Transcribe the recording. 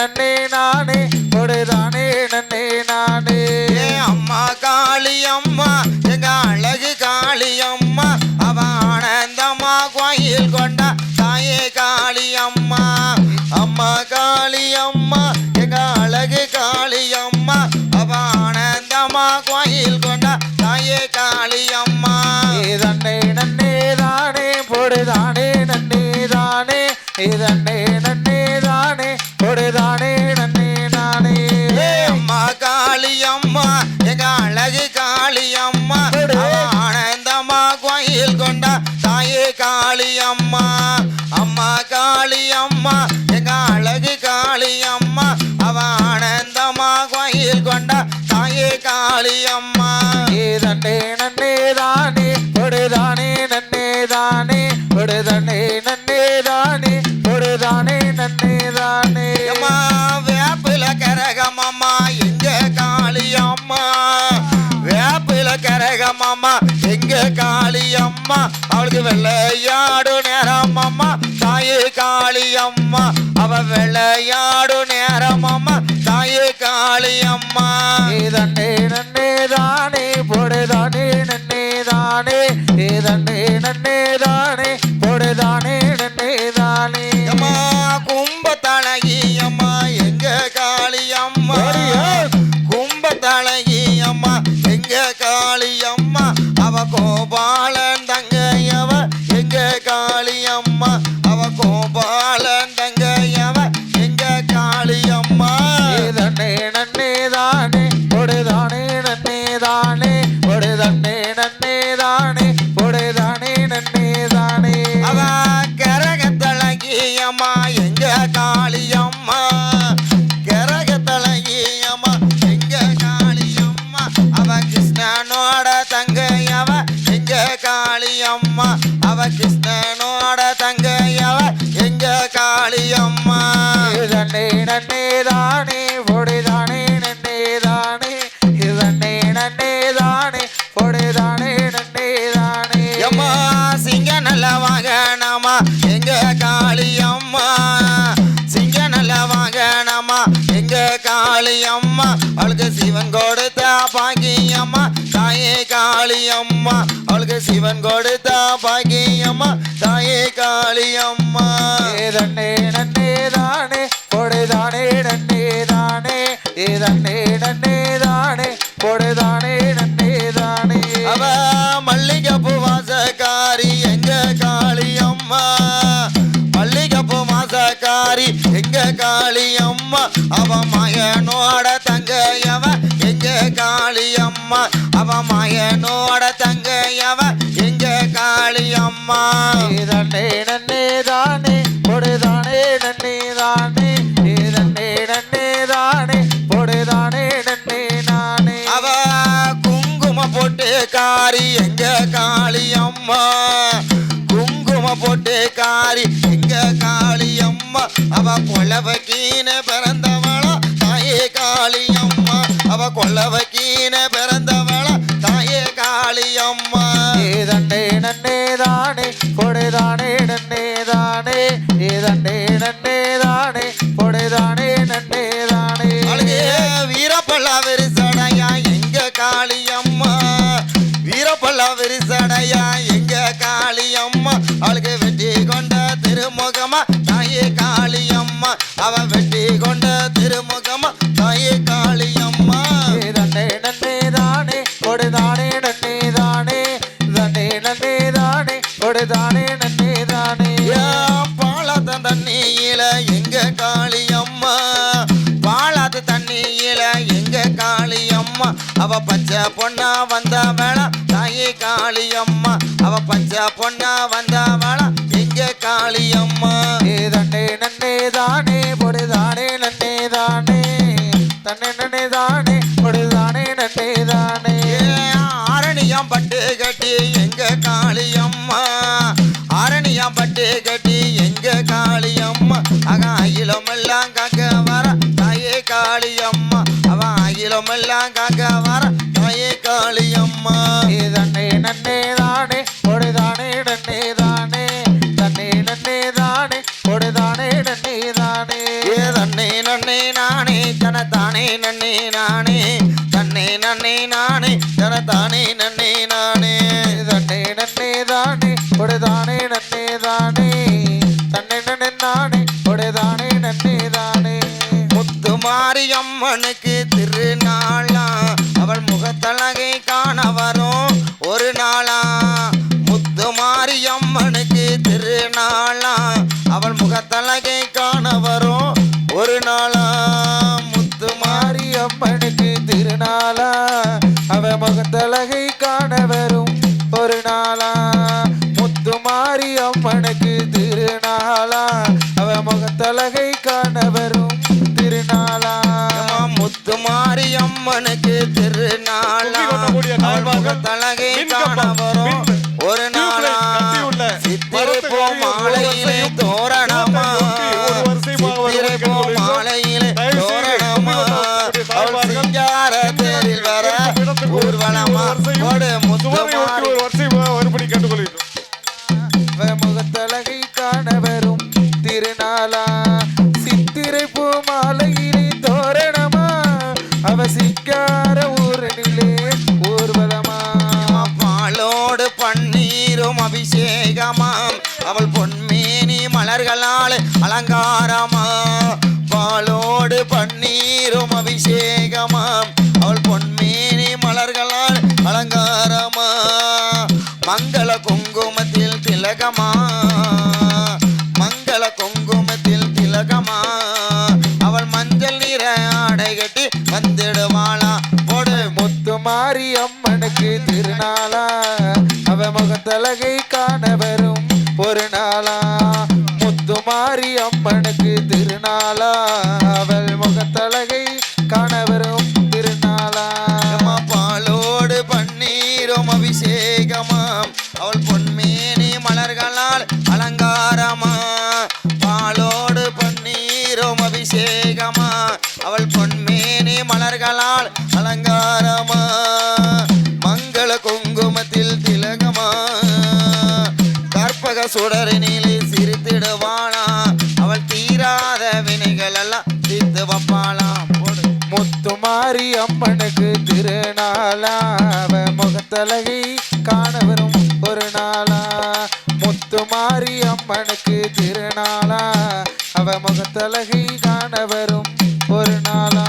நன்னே நானே பொடுதானே நன்னே நானே. அம்மா காளி அம்மா எங்க அழகு காளி அம்மா அவ ஆனந்தமா கோயில் கொண்டா தாயே காளி அம்மா. அம்மா காளி அம்மா எங்க அழகு காளி அம்மா அவ ஆனந்தமா கோயில் கொண்டா தாயே காளி அம்மா. இதன்னே நன்னே தானே பொடுதானே நன்னே தானே இதன்னே நன்னே தானே பொடுதானே நன்னே நானே. அம்மா காளி அம்மா எங்க அழகு காளி அம்மா ஆனந்தமா கோயில் கொண்டா தாயே காளி அம்மா. அம்மா காளி அம்மா எங்க அழகு காளி அம்மா அவ ஆனந்தமா கோயில் கொண்டா தாயே காளி அம்மா. இதன்னே நன்னே தானே பொடுதானே நன்னே தானே பொடுதன்னே நன்னே தானே பொடுதானே நன்னே தானே. அம்மா வேப்பில கரகம் அம்மா எங்க காளி அம்மா வேப்பில கரகம் அம்மா எங்க காளி அம்மா அவளுக்கு வெள்ளையாடு நேரம் அம்மா தாயே காளி அம்மா அவ வெள்ளையாடு நேரம் அம்மா தாயே காளி அம்மா. இதன்னே நன்னே தானே பொடுதானே நன்னே தானே இதன்னே நன்னே தானே பொடுதானே நன்னே தானே. அம்மா கும்பத்தழகி அம்மா எங்க காளி அம்மா கும்பத்தழகி அம்மா எங்க காளி அம்மா அவ கோபாலன் தங்கையவ எங்க காளி அம்மா அவ கோபாலன் தங்கையவ எங்க காளி அம்மா. இதன்னே நன்னே தானே பொடுதானே நன்னே தானே பொடுதன்னே நன்னே தானே பொடுதானே நன்னே தானே. அவ கரகத்தழகி அம்மா எங்க காளி அம்மா கரகத்தழகி அம்மா எங்க காளி அம்மா அவ கிருஷ்ணனோட தங்கையவ எங்க காளி அம்மா அவ கிருஷ்ணனோட தங்கையவ எங்க காளி அம்மா. இதன்னே நன்னே தானே பொடுதானே நன்னே தானே இதன்னே நன்னே தானே பொடுதானே நன்னே தானே. அம்மா சிங்க நல்ல வாகனமா எங்க காளி அம்மா சிங்க நல்ல வாகனமா எங்க காளி அம்மா அவளுக்கு சிவன் கொடுத்த பாக்கியம்மா தாயே காளி அம்மா அவளுக்கு சிவன் கொடுத்த பாக்கியம்மா தாயே காளி அம்மா. இதன்னே நன்னே தானே பொடுதானே நன்னே தானே இதன்னே நன்னே தானே பொடுதானே நன்னே தானே. அவ மல்லிகைப்பூ வாசக்காரி எங்க காளி அம்மா மல்லிகைப்பூ வாசக்காரி எங்க காளி அம்மா அவ மயனோட தங்கையவ எங்க காளி அம்மா அவ மயனோட தங்கையவ எங்க காளி அம்மா. இதன்னே நன்னே தானே பொடுதானே நன்னே தானே இதன்னே நன்னே தானே பொடுதானே நன்னே நானே. அவ குங்கும போட்டு காரி எங்க காளி அம்மா குங்கும போட்டு காரி எங்க காளி அம்மா அவ கொலவக்கீன பிறந்தவளா தாயே காளி அம்மா அவ கொலவக்கீன பிறந்தவளா தாயே காளி அம்மா. இதன்னே நன்னே தானே பொடுதானே நன்னே தானே இதன்னே நன்னே தானே பொடுதானே நன்னே தானே. அழகே வீரப்பல்லா விரிசடையா எங்க காளி அம்மா வீரப்பல்லா விரிசடையா எங்க காளி அம்மா அவளுக்கு வெற்றி கொண்ட திருமுகமா தாயே காளி அம்மா அவ வெற்றி கொண்ட திருமுகமா தாயே காளி அம்மா. இதன்னே நன்னே தானே பொடுதானே நன்னே தானே இதன்னே நன்னே தானே பொடுதானே நன்னே தானே. பாலாத்த தண்ணியில எங்க காளி அம்மா பாலாத்து தண்ணியில எங்க காளி அம்மா அவ பச்சை பொண்ணா வந்த வேளா தாயே காளி அம்மா அவ பச்சை பொண்ணா வந்த வேளா எங்க காளி அம்மா. இதன்னே நன்னே தானே பொடுதானே நன்னே தானே தன்னே நன்னே தானே பொடுதானே நன்னே தானே. ஆரணியம் பட்டு கட்டி எங்க காளி அம்மா ஆரணியம் பட்டு கட்டி எங்க காளி அம்மா அக அகிலமெல்லாம் காக்க வர தாயே காளி அம்மா அவ அகிலமெல்லாம் காக்க வர தாயே காளி அம்மா. இதன்னே நன்னே தானே பொடுதானே நன்னே தானே தன்னே நன்னே தானே பொடுதானே நன்னே தானே. தன்னே நன்னே நன்னே நானே தனதானே நன்னே நானே தன்னே நன்னே தானே கொடைதானே நன்னே தானே தன்னை நன்னே நானே கொடைதானே நன்னே தானே முத்துமாரி அம்மனுக்கு திருநாளா அவள் முகத்தழகை காண வரும் ஒரு நாளா முத்துமாரி அம்மனுக்கு திருநாளா அவள் முகத்தழகை காண வரும் ஒரு நாளா முத்துமாரி அம்மனுக்கு திருநாளா அவ முகத்தழகை காண வரும் ஒரு நாளா முத்துமாரி அம்மனுக்கு திருநாளா அவ முகத்தழகை காண வரும் திருநாளா முத்துமாரி அம்மனுக்கு திருநாளா அவள் முகத்தழகை காண வரும் ஒரு நாளா சித்திரைப்பூ மாலையிலே தோரணமா சித்திரைப்பூ மாலையிலே தோரணமா அவள் சிங்கார தேரில் வர ஊர்வலமா ஒரு முத்துமாரி முகத்தழகை காண வரும் திருநாளா சித்திரை பூ மாலையிலே தோரணமா அவ சிங்கார ஊரனிலே ஊர்வலமா பாலோடு பன்னீரும் அபிஷேகமாம் அவள் பொன்மேனி மலர்களால் அலங்காரமா பாலோடு பன்னீரும் அபிஷேகமாம் அவள் பொன்மேனி மலர்களால் அலங்காரமா மங்கள குங்குமத்தில் திலகமா மங்கள குங்குமத்தில் திலகமா அவள் மஞ்சள் நிற ஆடை கட்டி வந்திடுவாளா போடு முத்துமாரி அம்மனுக்கு திருநாளா அவ முகத்தழகை காண வரும் ஒரு நாளா முத்துமாரி அம்மனுக்கு திருநாளா அவள் முகத்தழகை காண வரும் திருநாளா பாலோடு பன்னீரும் அபிஷேகமாம் அவள் பொன்மேனி மலர்களால் அலங்காரமா பாலோடு பன்னீரும் அபிஷேகமா அவள் பொன்மேனி மலர்களால் அலங்காரமா மங்கள குங்குமத்தில் திலகமா கற்பக சுடரினிலே சிரித்திடுவாளா அவள் தீராத வினைகள் எல்லாம் தீர்த்து வைப்பாளா முத்துமாரி அம்மனுக்கு திருநாளா அவ முகத்தழகை காண வரும் ஒரு நாளா முத்துமாரி அம்மனுக்கு திருநாளா அவ முகத்தழகை காண வரும் ஒரு நாளா